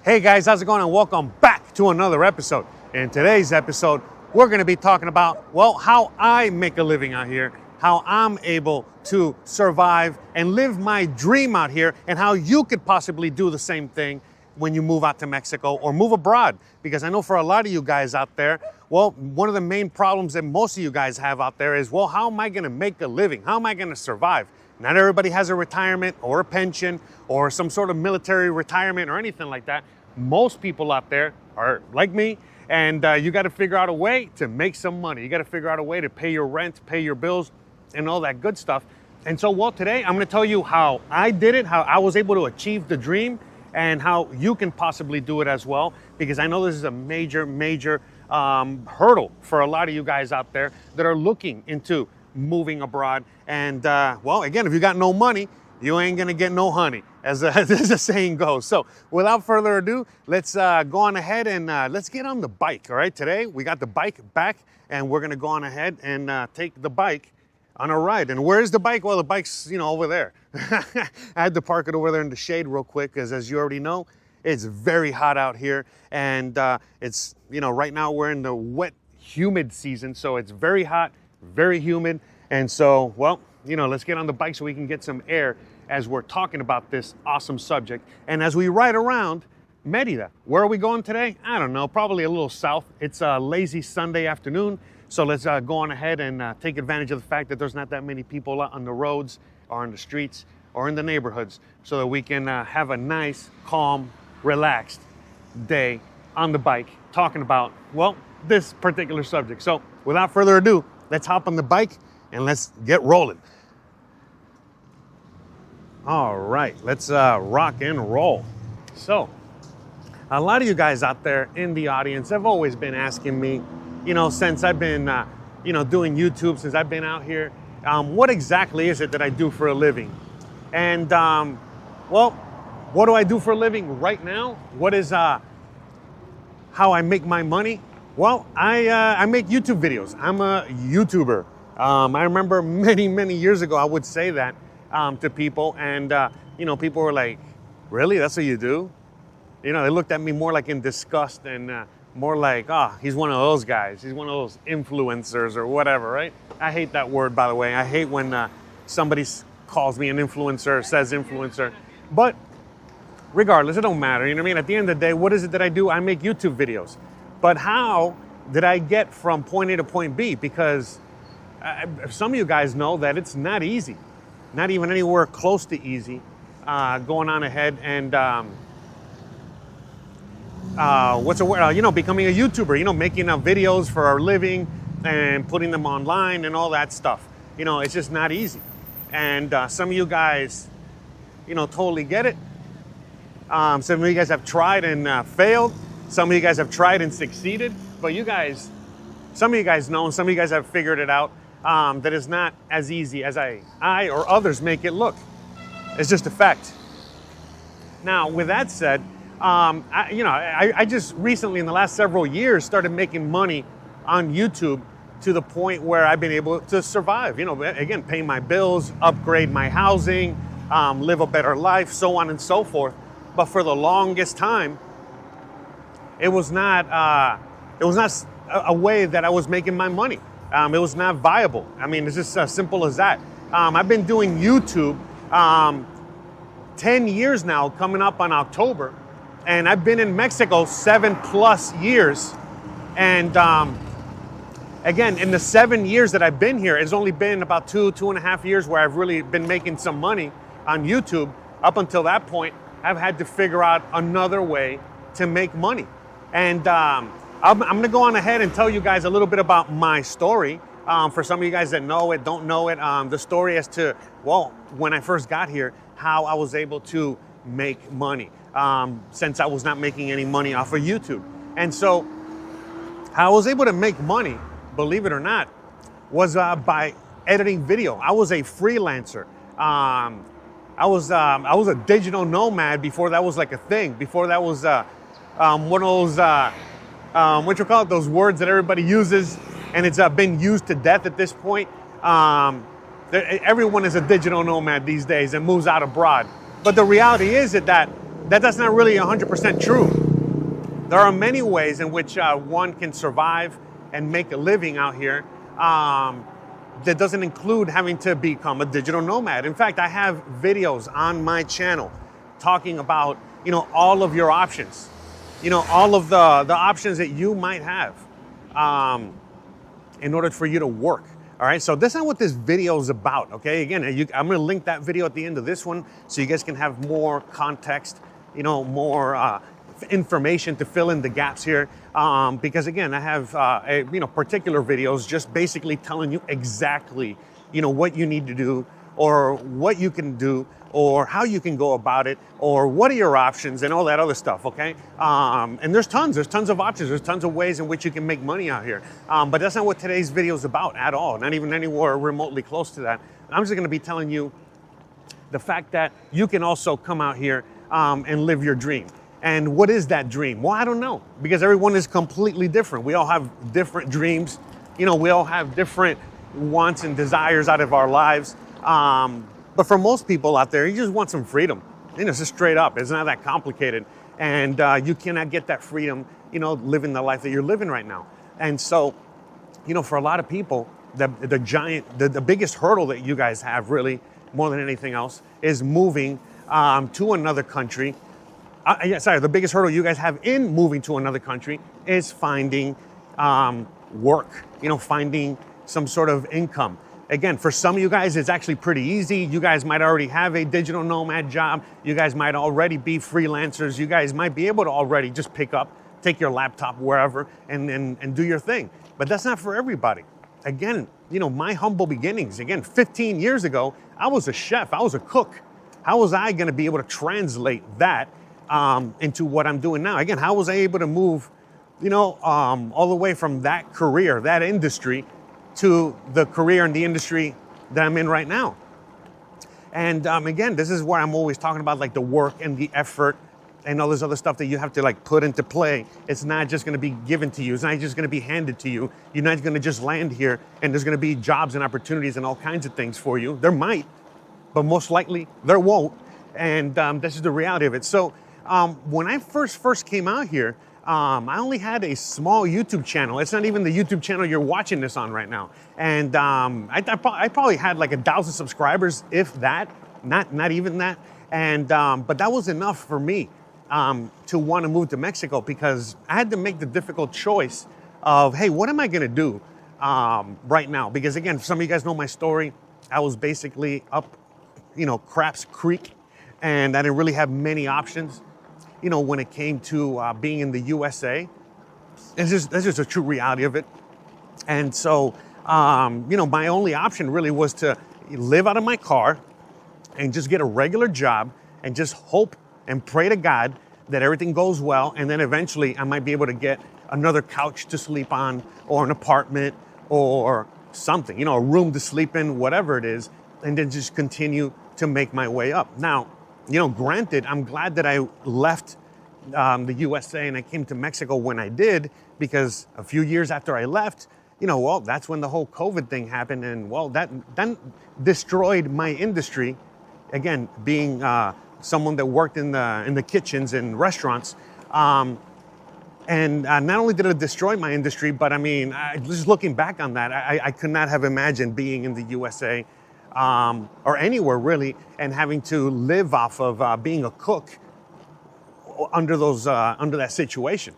Hey guys, how's it going? And welcome back to another episode. In today's episode, we're going to be talking about, well, how I make a living out here, how I'm able to survive and live my dream out here, and how you could possibly do the same thing when you move out to Mexico or move abroad. Because I know for a lot of you guys out there, well, one of the main problems that most of you guys have out there is, well, how am I going to make a living? How am I going to survive? Not everybody has a retirement or a pension or some sort of military retirement or anything like that. Most people out there are like me, and you got to figure out a way to make some money. You got to figure out a way to pay your rent, pay your bills, and all that good stuff. And so, well, today I'm going to tell you how I did it, how I was able to achieve the dream, and how you can possibly do it as well, because I know this is a major hurdle for a lot of you guys out there that are looking into moving abroad. And well, again, if you got no money, you ain't gonna get no honey, as the saying goes. So without further ado, let's go on ahead and let's get on the bike. All right, today we got the bike back, and we're gonna go on ahead and take the bike on a ride. And where's the bike? Well, the bike's, over there. I had to park it over there in the shade real quick, because as you already know, it's very hot out here. And it's, right now we're in the wet, humid season. So it's very hot, very humid. And so, well, let's get on the bike so we can get some air as we're talking about this awesome subject. And as we ride around Merida, where are we going today? I don't know, probably a little south. It's a lazy Sunday afternoon. So let's go on ahead and take advantage of the fact that there's not that many people out on the roads or on the streets or in the neighborhoods, so that we can have a nice, calm, relaxed day on the bike talking about, well, this particular subject. So without further ado, let's hop on the bike and let's get rolling. All right, let's rock and roll. So a lot of you guys out there in the audience have always been asking me, since I've been, doing YouTube, since I've been out here, what exactly is it that I do for a living? And, well, what do I do for a living right now? What is how I make my money? Well, I make YouTube videos. I'm a YouTuber. I remember many years ago, I would say that to people, and, people were like, really? That's what you do? They looked at me more like in disgust and more like, he's one of those guys. He's one of those influencers or whatever, right? I hate that word, by the way. I hate when somebody calls me an influencer, says influencer. But regardless, it don't matter. You know what I mean? At the end of the day, what is it that I do? I make YouTube videos. But how did I get from point A to point B? Because some of you guys know that it's not easy. Not even anywhere close to easy. Going on ahead and becoming a YouTuber, making videos for our living and putting them online and all that stuff. It's just not easy. And some of you guys, totally get it. Some of you guys have tried and failed. Some of you guys have tried and succeeded. But some of you guys know, and some of you guys have figured it out, that it's not as easy as I or others make it look. It's just a fact. Now, with that said, I just recently, in the last several years, started making money on YouTube to the point where I've been able to survive. Again, pay my bills, upgrade my housing, live a better life, so on and so forth. But for the longest time, it was not a way that I was making my money. It was not viable. I mean, it's just as simple as that. I've been doing YouTube 10 years now, coming up on October. And I've been in Mexico 7+ years. And again, in the 7 years that I've been here, it's only been about 2.5 years where I've really been making some money on YouTube. Up until that point, I've had to figure out another way to make money. And I'm gonna go on ahead and tell you guys a little bit about my story. For some of you guys that know it, don't know it, the story as to, well, when I first got here, how I was able to make money. Since I was not making any money off of YouTube. And so how I was able to make money, believe it or not, was by editing video. I was a freelancer. I was a digital nomad before that was like a thing. Before that was one of those, what you call it, those words that everybody uses, and it's been used to death at this point. Everyone is a digital nomad these days and moves out abroad. But the reality is that that's not really 100% true. There are many ways in which one can survive and make a living out here that doesn't include having to become a digital nomad. In fact, I have videos on my channel talking about, all of your options, all of the options that you might have in order for you to work. All right, so that's not what this video is about, okay? Again, I'm gonna link that video at the end of this one so you guys can have more context, more information to fill in the gaps here. Because again, I have particular videos just basically telling you exactly, what you need to do, or what you can do, or how you can go about it, or what are your options, and all that other stuff, okay? And there's tons of options, there's tons of ways in which you can make money out here. But that's not what today's video is about at all, not even anywhere remotely close to that. I'm just gonna be telling you the fact that you can also come out here and live your dream. And what is that dream? Well, I don't know, because everyone is completely different. We all have different dreams. We all have different wants and desires out of our lives. But for most people out there, you just want some freedom. It's just straight up. It's not that complicated. And you cannot get that freedom, living the life that you're living right now. And so, for a lot of people, the biggest hurdle that you guys have, really, more than anything else, is moving to another country. The biggest hurdle you guys have in moving to another country is finding work, finding some sort of income. Again, for some of you guys, it's actually pretty easy. You guys might already have a digital nomad job. You guys might already be freelancers. You guys might be able to already just take your laptop wherever and do your thing. But that's not for everybody. Again, my humble beginnings, 15 years ago, I was a chef, I was a cook. How was I gonna be able to translate that into what I'm doing now? Again, how was I able to move, all the way from that career, that industry, to the career and the industry that I'm in right now? And again, this is where I'm always talking about, like, the work and the effort and all this other stuff that you have to, like, put into play. It's not just gonna be given to you. It's not just gonna be handed to you. You're not gonna just land here and there's gonna be jobs and opportunities and all kinds of things for you. There might, but most likely there won't. And this is the reality of it. So when I first came out here, I only had a small YouTube channel. It's not even the YouTube channel you're watching this on right now. And I probably had like 1,000 subscribers, if that, not even that. And but that was enough for me to want to move to Mexico, because I had to make the difficult choice of, hey, what am I gonna do right now? Because again, some of you guys know my story. I was basically up, Craps Creek, and I didn't really have many options, when it came to being in the USA. That's just a true reality of it. And so, my only option really was to live out of my car and just get a regular job and just hope and pray to God that everything goes well. And then eventually I might be able to get another couch to sleep on, or an apartment, or something, a room to sleep in, whatever it is, and then just continue to make my way up. Now, granted, I'm glad that I left the USA and I came to Mexico when I did, because a few years after I left, that's when the whole COVID thing happened, and that destroyed my industry. Again, being someone that worked in the kitchens and restaurants, and not only did it destroy my industry, but I mean, just looking back on that, I could not have imagined being in the USA or anywhere really, and having to live off of being a cook under that situation.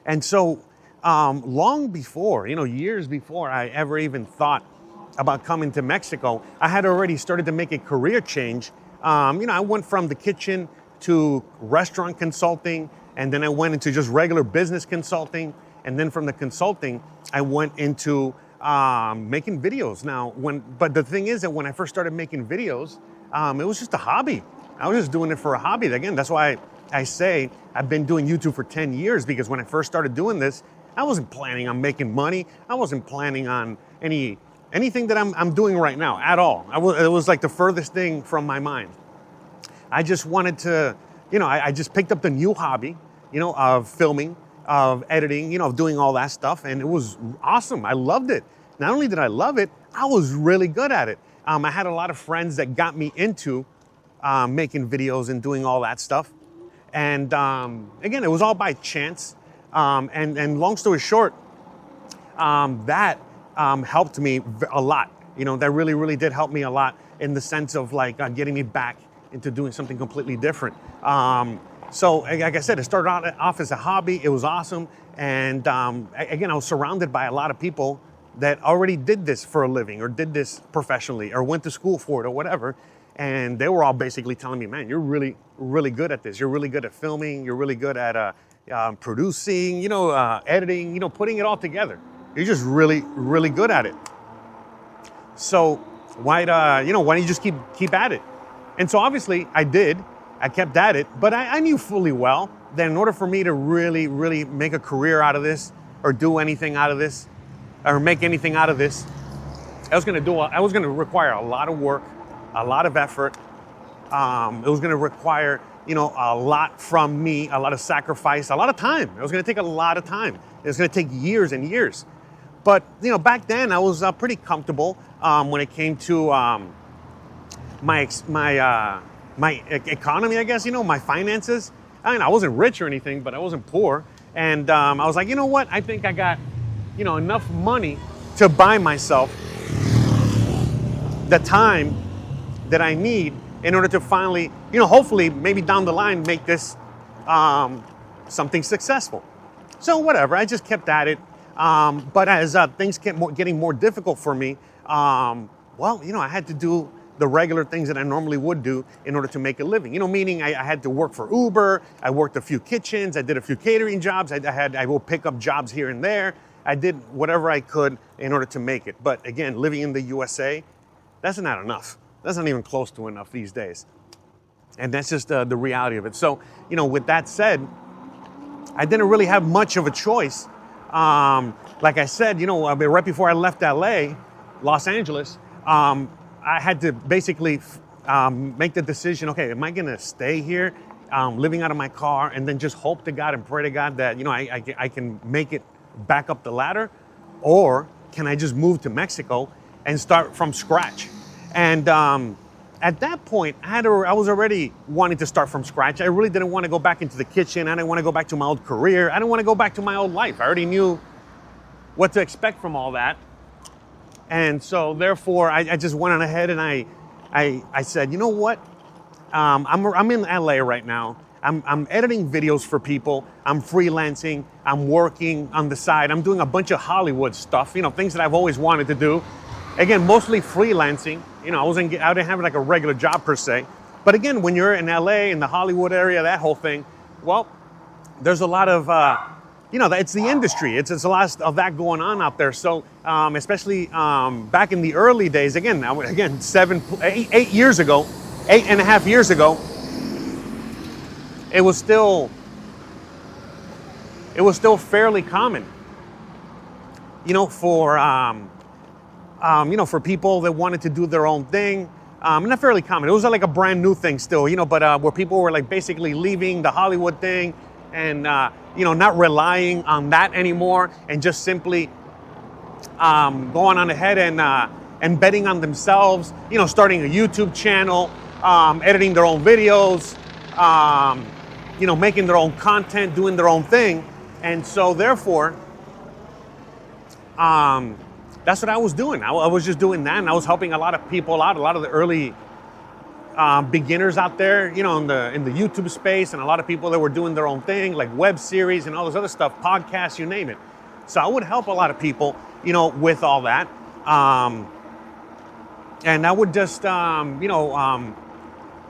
And so long before, years before I ever even thought about coming to Mexico, I had already started to make a career change. I went from the kitchen to restaurant consulting, and then I went into just regular business consulting, and then from the consulting I went into making videos. But the thing is that when I first started making videos, it was just a hobby. I was just doing it for a hobby. Again, that's why I say I've been doing YouTube for 10 years, because when I first started doing this, I wasn't planning on making money. I wasn't planning on anything that I'm doing right now at all. It was like the furthest thing from my mind. I just wanted to, I just picked up the new hobby, of filming, of editing, of doing all that stuff. And it was awesome. I loved it. Not only did I love it, I was really good at it. I had a lot of friends that got me into making videos and doing all that stuff. And again, it was all by chance. And long story short, that helped me a lot. That really, really did help me a lot in the sense of like getting me back into doing something completely different. So like I said, it started off as a hobby. It was awesome. And again, I was surrounded by a lot of people that already did this for a living or did this professionally or went to school for it or whatever. And they were all basically telling me, man, you're really, really good at this. You're really good at filming. You're really good at producing, editing, putting it all together. You're just really, really good at it. So why don't you just keep at it? And so obviously I did. I kept at it, but I knew fully well that in order for me to really, really make a career out of this or do anything out of this or make anything out of this, I was going to require a lot of work, a lot of effort. It was going to require, a lot from me, a lot of sacrifice, a lot of time. It was going to take a lot of time. It was going to take years and years. But, back then I was pretty comfortable when it came to my economy, I guess, my finances. I mean, I wasn't rich or anything, but I wasn't poor. And I was like, you know what? I think I got, enough money to buy myself the time that I need in order to finally, hopefully maybe down the line, make this something successful. So whatever, I just kept at it. But as things kept getting more difficult for me, I had to do the regular things that I normally would do in order to make a living. Meaning I had to work for Uber. I worked a few kitchens. I did a few catering jobs. I will pick up jobs here and there. I did whatever I could in order to make it. But again, living in the USA, that's not enough. That's not even close to enough these days. And that's just the reality of it. So, with that said, I didn't really have much of a choice. Like I said, right before I left Los Angeles, I had to basically make the decision, okay, am I going to stay here living out of my car and then just hope to God and pray to God that, I can make it back up the ladder? Or can I just move to Mexico and start from scratch? And at that point, I was already wanting to start from scratch. I really didn't want to go back into the kitchen. I didn't want to go back to my old career. I didn't want to go back to my old life. I already knew what to expect from all that. And so therefore, I just went on ahead and I said, you know what? I'm in LA right now. I'm editing videos for people. I'm freelancing. I'm working on the side. I'm doing a bunch of Hollywood stuff, things that I've always wanted to do. Again, mostly freelancing. I didn't have like a regular job per se. But again, when you're in LA, in the Hollywood area, that whole thing, well, there's a lot of, it's the industry. It's a lot of that going on out there. So especially back in the early days, again, 8 years ago, 8.5 years ago, it was still fairly common, for people that wanted to do their own thing. Not fairly common. It was like a brand new thing still, but where people were like basically leaving the Hollywood thing and, not relying on that anymore and just simply going on ahead and betting on themselves, starting a YouTube channel, editing their own videos, making their own content, doing their own thing. And so therefore, that's what I was doing. I was just doing that, and I was helping a lot of people out, a lot of the early beginners out there, in the YouTube space, and a lot of people that were doing their own thing, like web series and all this other stuff, podcasts, you name it. So I would help a lot of people, with all that. And I would just, I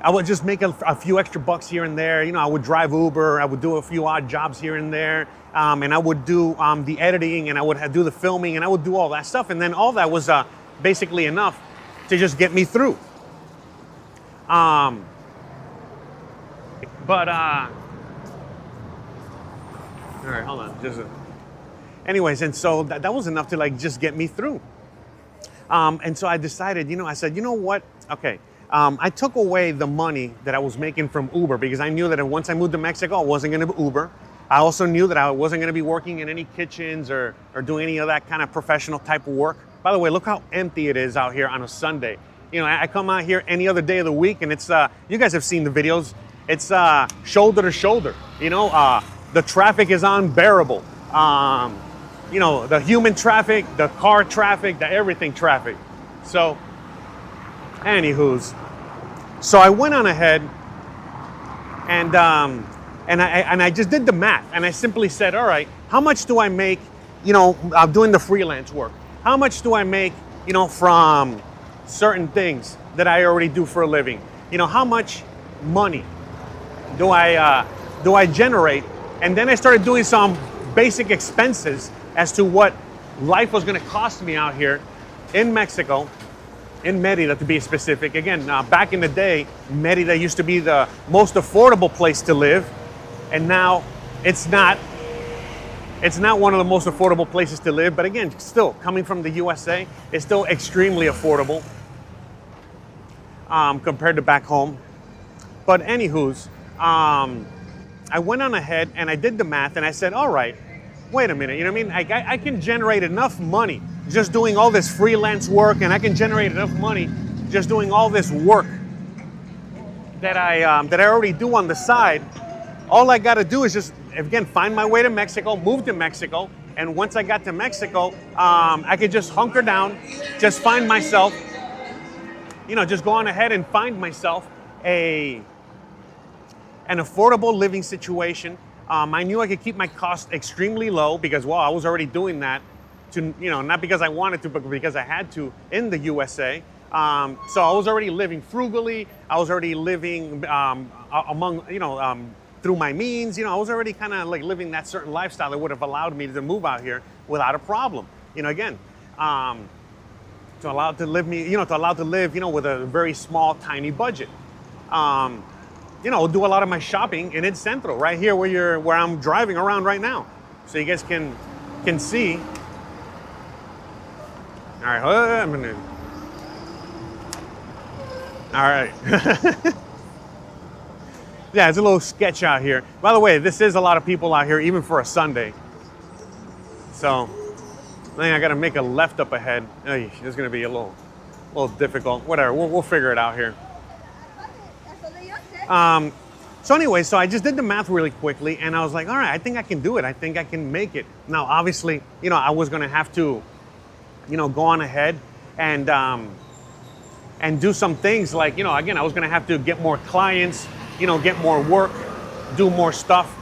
would just make a few extra bucks here and there. I would drive Uber. I would do a few odd jobs here and there. And I would do the editing, and I would do the filming, and I would do all that stuff. And then all that was basically enough to just get me through. All right, hold on. Anyways, and so that was enough to like just get me through. And so I decided, I said, you know what? Okay. I took away the money that I was making from Uber because I knew that once I moved to Mexico, I wasn't going to Uber. I also knew that I wasn't going to be working in any kitchens or doing any of that kind of professional type of work. By the way, look how empty it is out here on a Sunday. I come out here any other day of the week, and it's, you guys have seen the videos. it's shoulder to shoulder. The traffic is unbearable. The human traffic, the car traffic, the everything traffic. So, anywho's, so I went on ahead and I just did the math, and I simply said, all right, how much do I make, doing the freelance work? How much do I make, from certain things that I already do for a living? How much money do I generate? And then I started doing some basic expenses as to what life was going to cost me out here in Mexico, in Merida to be specific. Again, back in the day, Merida used to be the most affordable place to live, and now it's not. It's not one of the most affordable places to live, but again, still coming from the USA, it's still extremely affordable compared to back home. But anywho's, I went on ahead and I did the math and I said, all right, wait a minute, I can generate enough money just doing all this freelance work, and I can generate enough money just doing all this work that I already do on the side. All I got to do is just, again, find my way to Mexico, move to Mexico, and once I got to Mexico, I could just hunker down, just find myself, just go on ahead and find myself an affordable living situation. I knew I could keep my costs extremely low because, well, I was already doing that not because I wanted to, but because I had to in the USA. So I was already living frugally. I was already living through my means. I was already kind of like living that certain lifestyle that would have allowed me to move out here without a problem. To allow to live with a very small, tiny budget. Do a lot of my shopping in El Centro, right here where I'm driving around right now. So you guys can see. All right, all right. Yeah, it's a little sketch out here. By the way, this is a lot of people out here, even for a Sunday. So, I think I got to make a left up ahead. It's going to be a little difficult. Whatever, we'll figure it out here. So anyway, so I just did the math really quickly, and I was like, all right, I think I can do it. I think I can make it. Now, obviously, I was going to have to, go on ahead and do some things like, again, I was going to have to get more clients, get more work, do more stuff,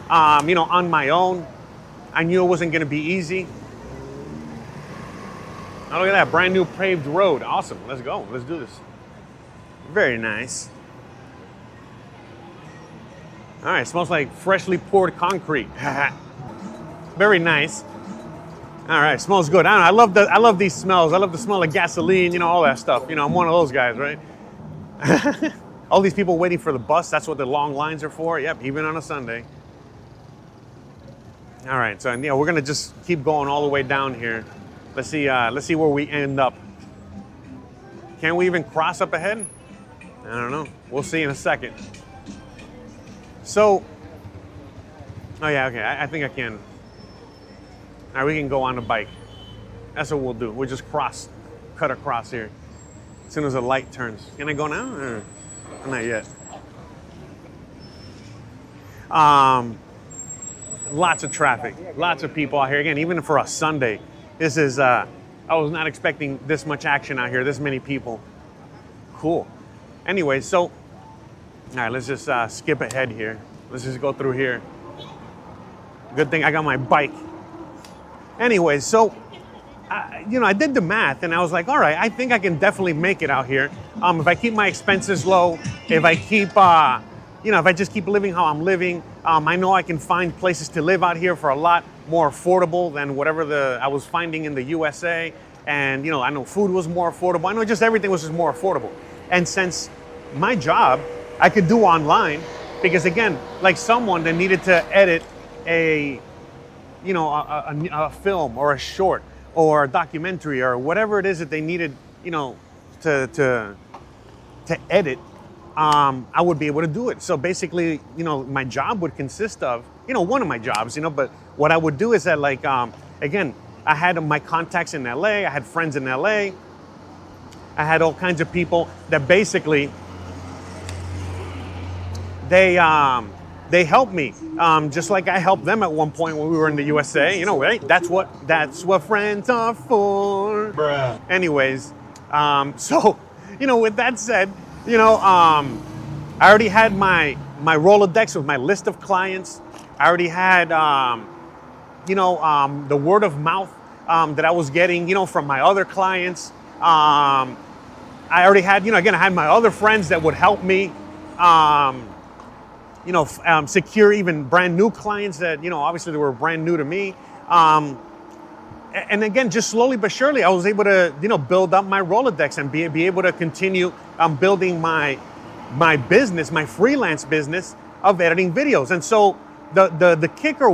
on my own. I knew it wasn't going to be easy. Oh, look at that, brand new paved road. Awesome, let's go, let's do this. Very nice. All right, smells like freshly poured concrete. Very nice. All right, smells good. I love these smells. I love the smell of gasoline, all that stuff. I'm one of those guys, right? All these people waiting for the bus, that's what the long lines are for. Yep, even on a Sunday. All right, so we're gonna just keep going all the way down here. Let's see where we end up. Can we even cross up ahead? I don't know. We'll see in a second. So, oh yeah, okay, I think I can. All right, we can go on the bike. That's what we'll do. We'll just cut across here as soon as the light turns. Can I go now? Or not yet. Lots of traffic, lots of people out here. Again, even for a Sunday, this is, I was not expecting this much action out here, this many people. Cool. Anyway, so, all right, let's just skip ahead here. Let's just go through here. Good thing I got my bike. Anyway, so, I did the math and I was like, all right, I think I can definitely make it out here. If I keep my expenses low, if I keep, if I just keep living how I'm living, I know I can find places to live out here for a lot more affordable than whatever I was finding in the USA. And, I know food was more affordable. I know just everything was just more affordable. And since my job, I could do online, because again, like someone that needed to edit a film or a short or a documentary or whatever it is that they needed, to edit, I would be able to do it. So basically, my job would consist of, one of my jobs, but what I would do is that again, I had my contacts in LA, I had friends in LA, I had all kinds of people that basically they helped me, just like I helped them at one point when we were in the USA. You know, right? That's what friends are for. Bruh. Anyways, so with that said, I already had my Rolodex with my list of clients. I already had the word of mouth that I was getting from my other clients. I already had I had my other friends that would help me. Secure even brand new clients that, obviously they were brand new to me. And again, just slowly but surely, I was able to, build up my Rolodex and be able to continue building my business, my freelance business of editing videos. And so the kicker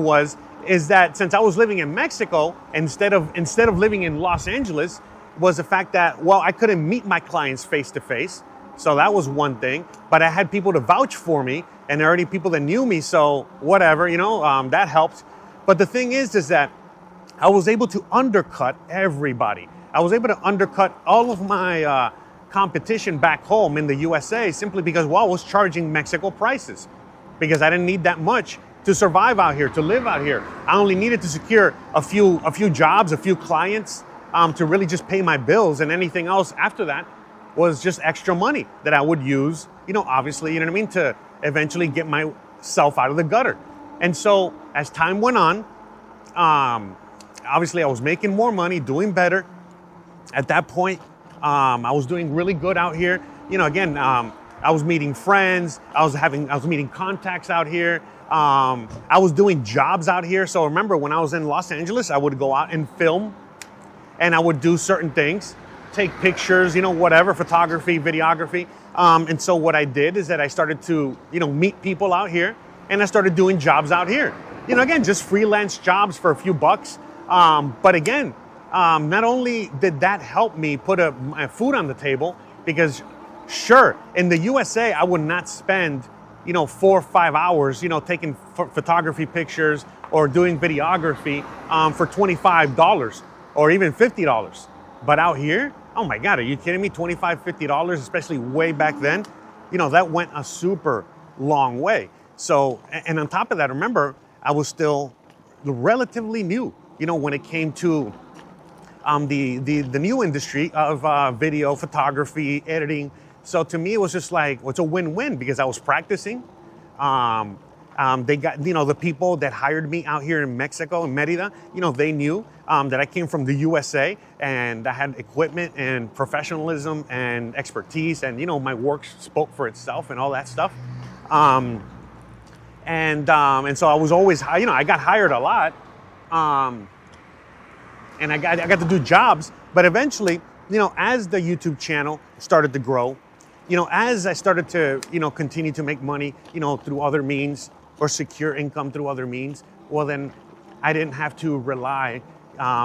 is that since I was living in Mexico, instead of living in Los Angeles, was the fact that, well, I couldn't meet my clients face to face. So that was one thing, but I had people to vouch for me, and already people that knew me, so whatever, that helped. But the thing is that I was able to undercut everybody. I was able to undercut all of my competition back home in the USA simply because, well, I was charging Mexico prices because I didn't need that much to survive out here, to live out here. I only needed to secure a few jobs, a few clients to really just pay my bills, and anything else after that was just extra money that I would use, obviously, to eventually get myself out of the gutter. And so as time went on, obviously I was making more money, doing better. At that point, I was doing really good out here. I was meeting friends, I was meeting contacts out here. I was doing jobs out here. So remember, when I was in Los Angeles, I would go out and film, and I would do certain things. Take pictures, whatever, photography, videography. And so what I did is that I started to, meet people out here, and I started doing jobs out here. Again, just freelance jobs for a few bucks. But again, not only did that help me put my food on the table, because sure, in the USA, I would not spend, 4 or 5 hours, taking photography pictures or doing videography for $25 or even $50. But out here, oh my God, are you kidding me? $25, $50, especially way back then, that went a super long way. So, and on top of that, remember, I was still relatively new, when it came to the new industry of video, photography, editing. So to me, it was just like, it's a win-win because I was practicing. They got, the people that hired me out here in Mexico, in Merida, they knew that I came from the USA and I had equipment and professionalism and expertise, and, my work spoke for itself and all that stuff. And so I was always, I got hired a lot, and I got to do jobs, but eventually, as the YouTube channel started to grow, as I started to, continue to make money, through other means, or secure income through other means, well then I didn't have to rely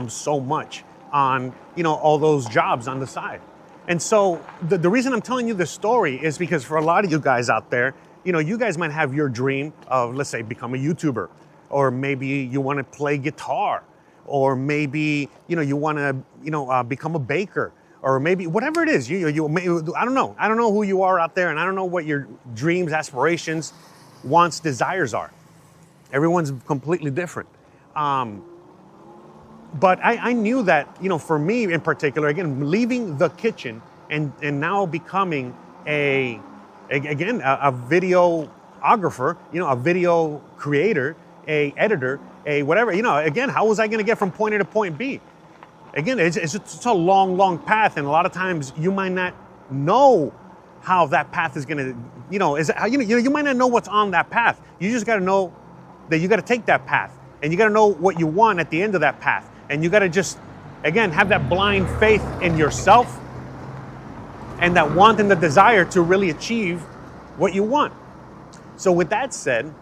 so much on, all those jobs on the side. And so the reason I'm telling you this story is because for a lot of you guys out there, you guys might have your dream of, let's say, become a YouTuber, or maybe you want to play guitar, or maybe, you want to, become a baker, or maybe whatever it is, I don't know. I don't know who you are out there, and I don't know what your dreams, aspirations, wants, desires are. Everyone's completely different. But I knew that, for me in particular, again, leaving the kitchen and now becoming a videographer, a video creator, a editor, a whatever, again, how was I going to get from point A to point B? Again, it's a long, long path, and a lot of times you might not know how that path is going to, you might not know what's on that path. You just got to know that you got to take that path, and you got to know what you want at the end of that path, and you got to just, again, have that blind faith in yourself and that want and the desire to really achieve what you want. So with that said,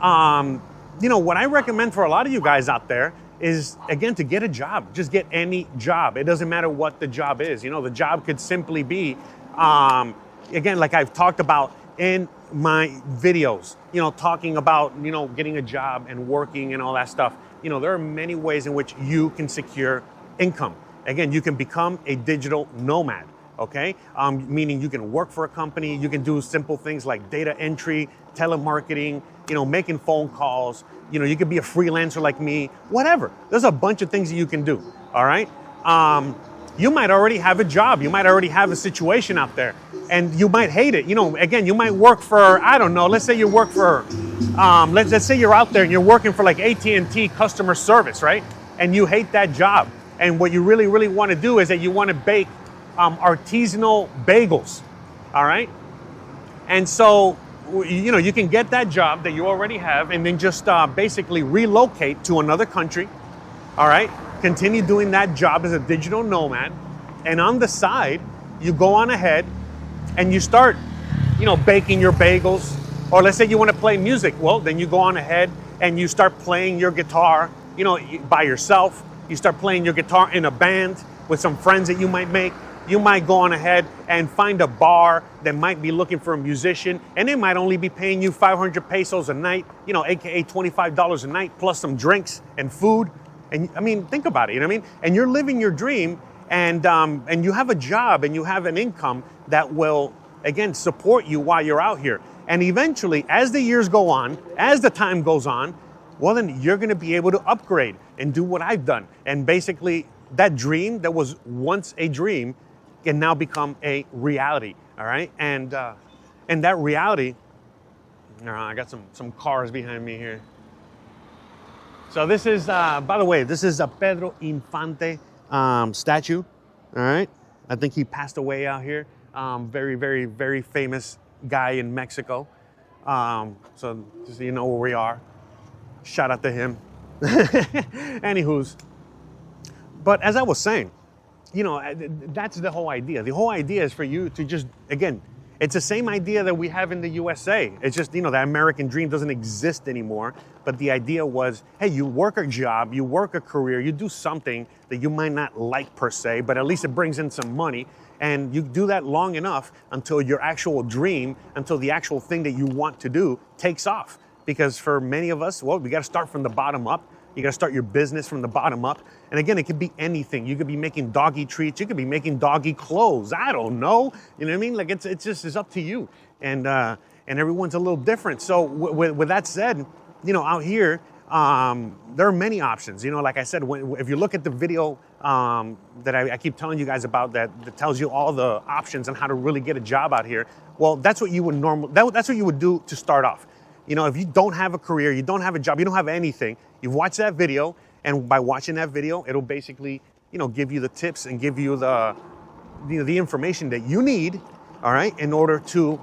what I recommend for a lot of you guys out there is, again, to get a job. Just get any job. It doesn't matter what the job is. The job could simply be, again, like I've talked about in my videos, talking about, getting a job and working and all that stuff. There are many ways in which you can secure income. Again, you can become a digital nomad, okay? Meaning you can work for a company, you can do simple things like data entry, telemarketing, making phone calls, you could be a freelancer like me, whatever. There's a bunch of things that you can do, all right? You might already have a job, you might already have a situation out there, and you might hate it. Again, you might work for, I don't know, let's say you work for, let's say you're out there and you're working for like AT&T customer service, right? And you hate that job. And what you really, really want to do is that you want to bake artisanal bagels, all right? And so, you can get that job that you already have and then just basically relocate to another country, all right? Continue doing that job as a digital nomad. And on the side, you go on ahead and you start, baking your bagels. Or let's say you want to play music. Well, then you go on ahead and you start playing your guitar, by yourself. You start playing your guitar in a band with some friends that you might make. You might go on ahead and find a bar that might be looking for a musician, and they might only be paying you 500 pesos a night, AKA $25 a night, plus some drinks and food. And I mean, think about it, And you're living your dream, and you have a job and you have an income that will, again, support you while you're out here. And eventually, as the years go on, as the time goes on, well, then you're going to be able to upgrade and do what I've done. And basically, that dream that was once a dream can now become a reality, all right? And that reality, I got some cars behind me here. So this is, by the way, this is a Pedro Infante statue, all right? I think he passed away out here. Very, very, very famous guy in Mexico. So just so you know where we are. Shout out to him. Anywho's. But as I was saying, that's the whole idea. The whole idea is for you to just, again, it's the same idea that we have in the USA. It's just, that American dream doesn't exist anymore. But the idea was, hey, you work a job, you work a career, you do something that you might not like per se, but at least it brings in some money. And you do that long enough until your actual dream, until the actual thing that you want to do takes off. Because for many of us, well, we got to start from the bottom up. You got to start your business from the bottom up. And again, it could be anything. You could be making doggy treats. You could be making doggy clothes. I don't know. You know what I mean? Like it's up to you. And everyone's a little different. So with that said, out here, there are many options. Like I said, if you look at the video that I keep telling you guys about that tells you all the options on how to really get a job out here. Well, that's what you would that's what you would do to start off. If you don't have a career, you don't have a job, you don't have anything, you've watched that video, and by watching that video, it'll basically, give you the tips and give you the information that you need, all right, in order to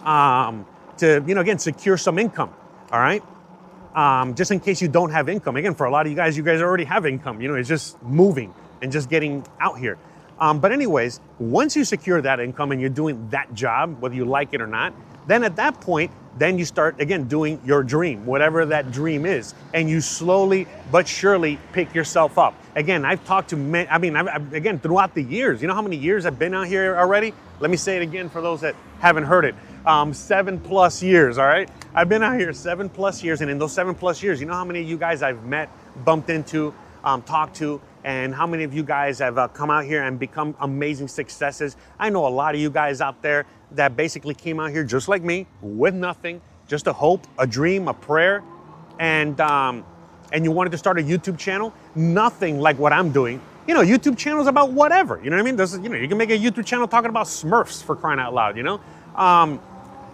again, secure some income, all right? Just in case you don't have income. Again, for a lot of you guys already have income, it's just moving and just getting out here. But anyways, once you secure that income and you're doing that job, whether you like it or not, then at that point, then you start, again, doing your dream, whatever that dream is. And you slowly but surely pick yourself up. Again, I've talked to many, again, throughout the years, you know how many years I've been out here already? Let me say it again for those that haven't heard it. 7+ years, all right? I've been out here 7+ years, and in those 7+ years, you know how many of you guys I've met, bumped into, talked to, and how many of you guys have come out here and become amazing successes? I know a lot of you guys out there that basically came out here just like me, with nothing, just a hope, a dream, a prayer, and you wanted to start a YouTube channel, nothing like what I'm doing. YouTube channels about whatever, you know what I mean? You can make a YouTube channel talking about Smurfs, for crying out loud,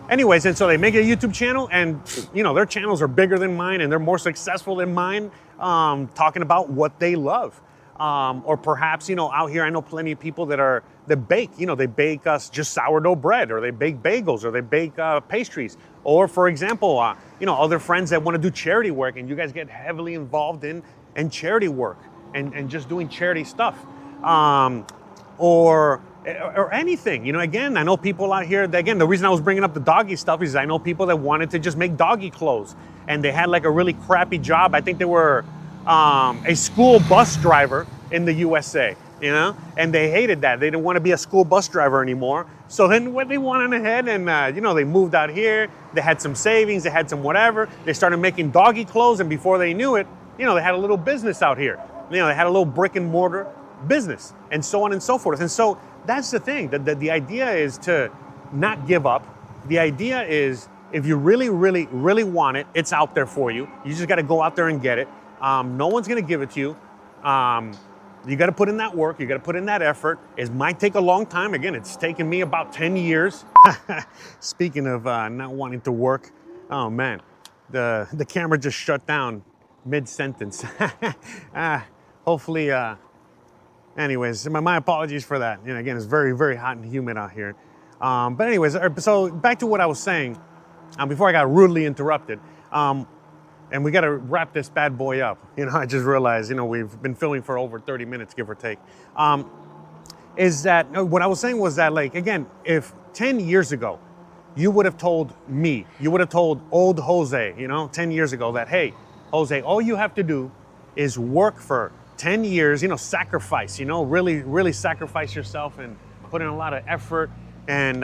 Anyways, and so they make a YouTube channel, and their channels are bigger than mine, and they're more successful than mine, talking about what they love. Or perhaps, out here I know plenty of people that bake, they bake just sourdough bread, or they bake bagels, or they bake pastries. Or for example, other friends that want to do charity work, and you guys get heavily involved in charity work and just doing charity stuff. Or anything, again, I know people out here that, again, the reason I was bringing up the doggy stuff is I know people that wanted to just make doggy clothes, and they had like a really crappy job. I think they were a school bus driver in the USA, and they hated that. They didn't want to be a school bus driver anymore. So then when they went on ahead and, they moved out here, they had some savings, they had some whatever, they started making doggy clothes, and before they knew it, they had a little business out here. They had a little brick and mortar business, and so on and so forth. And so that's the thing. The idea is to not give up. The idea is if you really, really, really want it, it's out there for you. You just got to go out there and get it. No one's going to give it to you. You got to put in that work. You got to put in that effort. It might take a long time. Again, it's taken me about 10 years. Speaking of not wanting to work, oh man, the camera just shut down mid-sentence. Hopefully, anyways, my apologies for that. You know, again, it's very, very hot and humid out here. But anyways, so back to what I was saying before I got rudely interrupted. And we got to wrap this bad boy up. You know, I just realized, you know, we've been filming for over 30 minutes, give or take. Is that what I was saying was that, like, again, if 10 years ago, you would have told me, you would have told old Jose, you know, 10 years ago that, hey, Jose, all you have to do is work for 10 years, you know, sacrifice, you know, really, really sacrifice yourself and put in a lot of effort and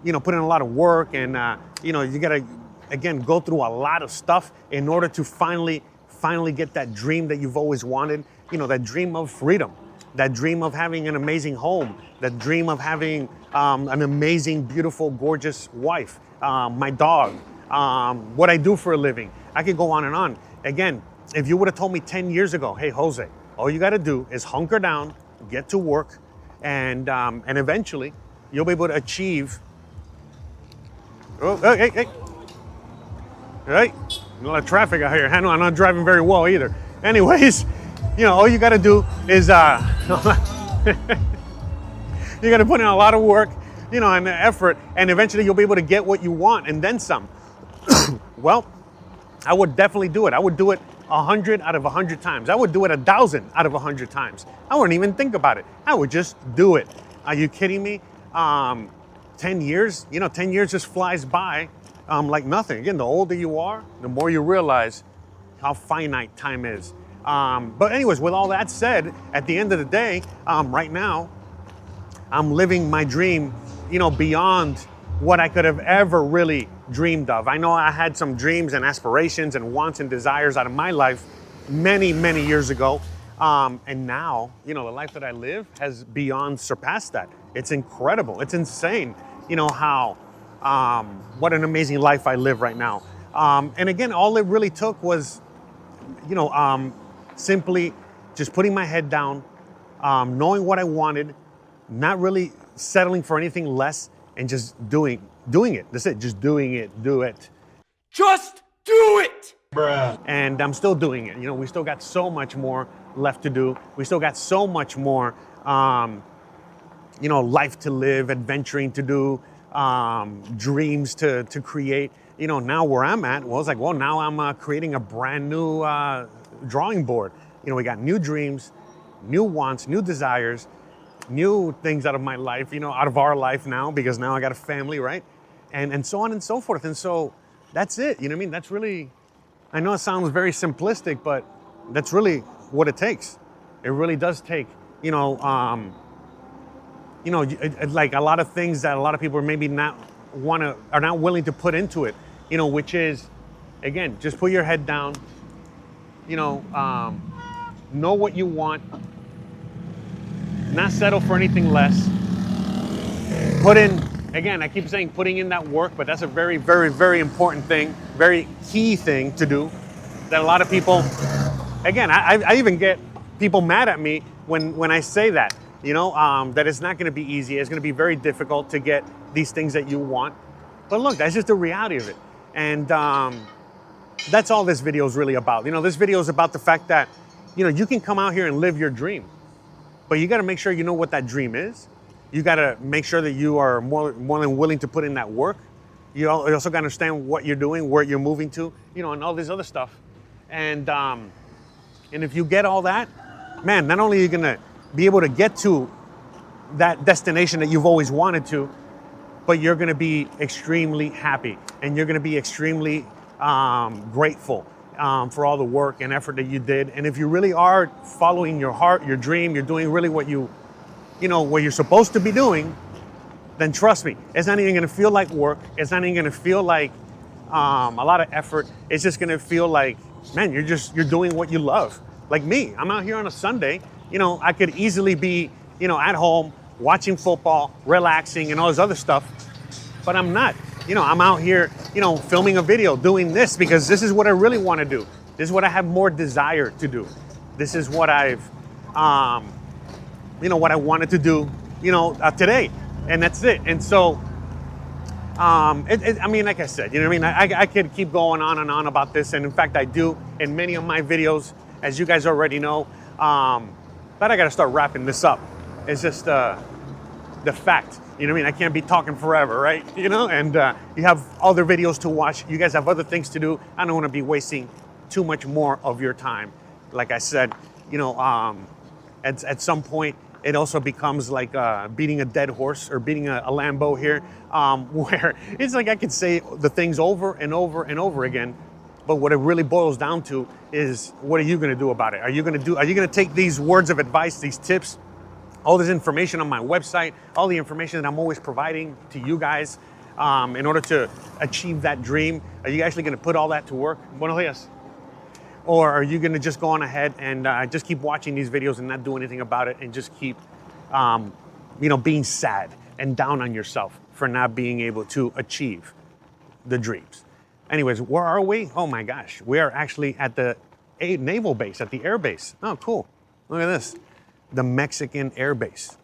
you know, put in a lot of work and, you know, you got to, again, go through a lot of stuff in order to finally get that dream that you've always wanted, you know, that dream of freedom, that dream of having an amazing home, that dream of having an amazing, beautiful, gorgeous wife, my dog, what I do for a living. I could go on and on. Again, if you would have told me 10 years ago, hey, Jose, all you got to do is hunker down, get to work, and eventually you'll be able to achieve. Oh, hey. Right? A lot of traffic out here. I'm not driving very well either. Anyways, you know, all you got to do is you got to put in a lot of work, you know, and effort, and eventually you'll be able to get what you want and then some. Well, I would definitely do it. I would do it 100 out of 100 times. I would do it 1,000 out of 100 times. I wouldn't even think about it. I would just do it. Are you kidding me? 10 years, you know, 10 years just flies by. Like nothing. Again, the older you are, the more you realize how finite time is. But anyways, with all that said, at the end of the day, right now, I'm living my dream, you know, beyond what I could have ever really dreamed of. I know I had some dreams and aspirations and wants and desires out of my life many, many years ago. And now, you know, the life that I live has beyond surpassed that. It's incredible. It's insane, you know, how what an amazing life I live right now. And again, all it really took was, you know, simply just putting my head down, knowing what I wanted, not really settling for anything less, and just doing it. That's it. Just doing it. Do it. Just do it! Bruh. And I'm still doing it. You know, we still got so much more left to do. We still got so much more, you know, life to live, adventuring to do. Dreams to create. You know, now where I'm at, well, it's like, well, now I'm creating a brand new drawing board. You know, we got new dreams, new wants, new desires, new things out of my life, you know, out of our life now, because now I got a family, right? And so on and so forth. And so that's it. You know what I mean? That's really, I know it sounds very simplistic, but that's really what it takes. It really does take, you know, like a lot of things that a lot of people are maybe are not willing to put into it, you know, which is, again, just put your head down, you know what you want, not settle for anything less, put in, again, I keep saying putting in that work, but that's a very, very, very important thing, very key thing to do that a lot of people, again, I even get people mad at me when I say that. You know, that it's not going to be easy. It's going to be very difficult to get these things that you want. But look, that's just the reality of it. And that's all this video is really about. You know, this video is about the fact that, you know, you can come out here and live your dream. But you got to make sure you know what that dream is. You got to make sure that you are more than willing to put in that work. You also got to understand what you're doing, where you're moving to, you know, and all this other stuff. And if you get all that, man, not only are you going to be able to get to that destination that you've always wanted to, but you're going to be extremely happy and you're going to be extremely grateful for all the work and effort that you did. And if you really are following your heart, your dream, you're doing really what you know, what you're supposed to be doing, then trust me, it's not even going to feel like work. It's not even going to feel like a lot of effort. It's just going to feel like, man, you're doing what you love. Like me, I'm out here on a Sunday. You know, I could easily be at home, watching football, relaxing, and all this other stuff. But I'm not. I'm out here, filming a video, doing this because this is what I really want to do. This is what I have more desire to do. This is what I've, what I wanted to do, today. And that's it. And so, like I said, I could keep going on and on about this. And in fact, I do in many of my videos, as you guys already know. But I got to start wrapping this up. It's just the fact. I can't be talking forever, right? And you have other videos to watch. You guys have other things to do. I don't want to be wasting too much more of your time. Like I said, at some point, it also becomes like beating a dead horse or beating a Lambo here, where it's like I could say the things over and over and over again. But what it really boils down to is, what are you going to do about it? Are you going to take these words of advice, these tips, all this information on my website, all the information that I'm always providing to you guys in order to achieve that dream? Are you actually going to put all that to work? Buenos dias. Or are you going to just go on ahead and just keep watching these videos and not do anything about it and just keep, being sad and down on yourself for not being able to achieve the dreams? Anyways, where are we? Oh my gosh, we are actually at the naval base, at the air base. Oh, cool. Look at this. The Mexican Air Base.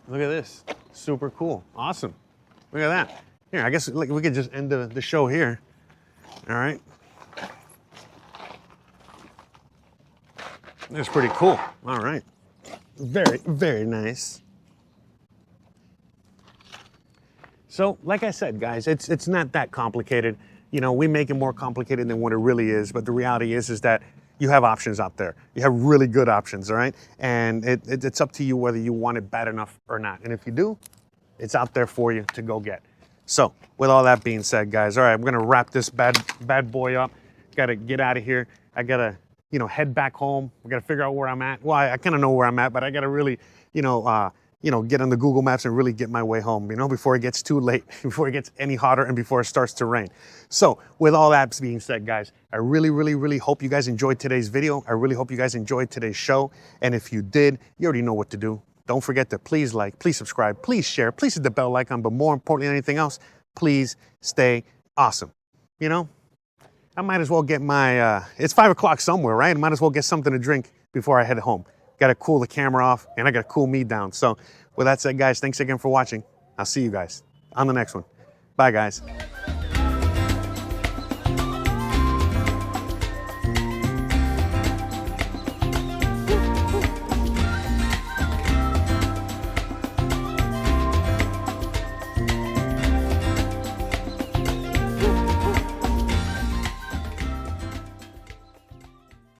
Look at this. Super cool. Awesome. Look at that. Here, I guess we could just end the show here. All right. That's pretty cool. All right. Very, very nice. So, like I said, guys, it's not that complicated. We make it more complicated than what it really is. But the reality is that you have options out there. You have really good options, all right? And it's up to you whether you want it bad enough or not. And if you do, it's out there for you to go get. So, with all that being said, guys, all right, I'm gonna wrap this bad boy up. Gotta get out of here. I gotta, head back home. I gotta figure out where I'm at. Well, I kind of know where I'm at, but I gotta really, get on the Google Maps and really get my way home, before it gets too late, before it gets any hotter, and before it starts to rain. So with all that being said, guys, I really, really, really hope you guys enjoyed today's video. I really hope you guys enjoyed today's show. And if you did, you already know what to do. Don't forget to please like, please subscribe, please share, please hit the bell icon, but more importantly than anything else, please stay awesome. I might as well get my, it's 5 o'clock somewhere, right? I might as well get something to drink before I head home. Got to cool the camera off, and I got to cool me down. So with that said, guys, thanks again for watching. I'll see you guys on the next one. Bye, guys.